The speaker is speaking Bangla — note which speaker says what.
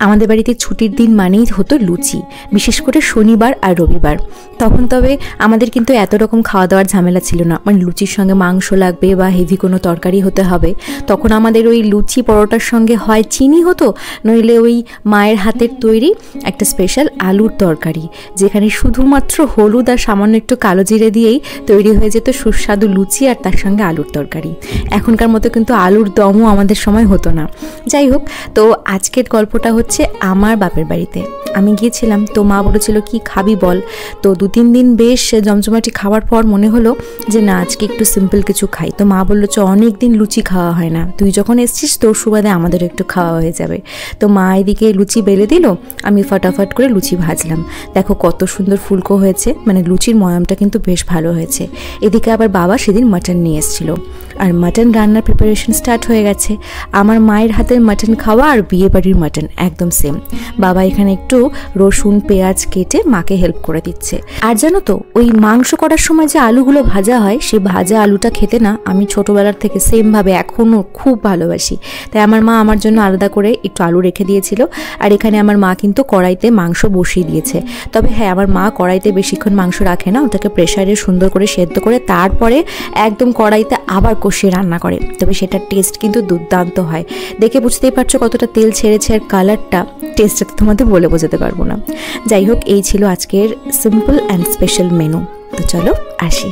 Speaker 1: আমাদের বাড়িতে ছুটির দিন মানেই হতো লুচি, বিশেষ করে শনিবার আর রবিবার। তখন তবে আমাদের কিন্তু এত রকম খাওয়া দাওয়ার ঝামেলা ছিল না, মানে লুচির সঙ্গে মাংস লাগবে বা হেভি কোনো তরকারি হতে হবে। তখন আমাদের ওই লুচি পরোটার সঙ্গে হয় চিনি হতো, নইলে ওই মায়ের হাতের তৈরি একটা স্পেশাল আলুর তরকারি, যেখানে শুধুমাত্র হলুদ আর সামান্য একটু কালো জিরে দিয়েই তৈরি হয়ে যেত সুস্বাদু লুচি আর তার সঙ্গে আলুর তরকারি। এখনকার মতো কিন্তু আলুর দমও আমাদের সময় হতো না। যাই হোক, তো আজকের গল্পটা হচ্ছে আমার বাপের বাড়িতে। আমি গিয়েছিলাম, তো মা বলেছিল কি খাবি বল। তো 2-3 দিন বেশ জমজমাটি খাওয়ার পর মনে হলো যে না, আজকে একটু সিম্পল কিছু খাই। তো মা বললো অনেক দিন লুচি খাওয়া হয় না, তুই যখন এসছিস তোর সুবাদে আমাদেরও একটু খাওয়া হয়ে যাবে। তো মা এদিকে লুচি বেলে দিল, আমি ফটাফট করে লুচি ভাজলাম। দেখো কত সুন্দর ফুলকো হয়েছে, মানে লুচির ময়ামটা কিন্তু বেশ ভালো হয়েছে। এদিকে আবার বাবা সেদিন মাটন নিয়ে এসেছিল, আর মাটন রান্নার প্রিপারেশন স্টার্ট হয়ে গেছে। আমার মায়ের হাতের মাটন খাওয়া আর বিয়ে বাড়ির মাটন একদম সেম। বাবা এখানে একটু রসুন পেঁয়াজ কেটে মাকে হেল্প করে দিচ্ছে। আর জানো তো, ওই মাংস করার সময় যে আলুগুলো ভাজা হয়, সেই ভাজা আলুটা খেতে না আমি ছোটোবেলার থেকে সেমভাবে এখনও খুব ভালোবাসি। তাই আমার মা আমার জন্য আলাদা করে একটু আলু রেখে দিয়েছিল। আর এখানে আমার মা কিন্তু কড়াইতে মাংস বসিয়ে দিয়েছে। তবে হ্যাঁ, আমার মা কড়াইতে বেশিক্ষণ মাংস রাখে না, ওটাকে প্রেশারে সুন্দর করে সেদ্ধ করে তারপরে একদম কড়াইতে আবার কষিয়ে রান্না করে। তবে সেটার টেস্ট কিন্তু দুর্দান্ত হয়। দেখে বুঝতেই পারছো কতটা তেল ছেড়েছে, আর কালারটা, টেস্টটা তো তোমাদের বলে বোঝাতে পারবো না। যাই হোক, এই ছিল আজকের সিম্পল অ্যান্ড স্পেশাল মেনু। তো চলো আসি।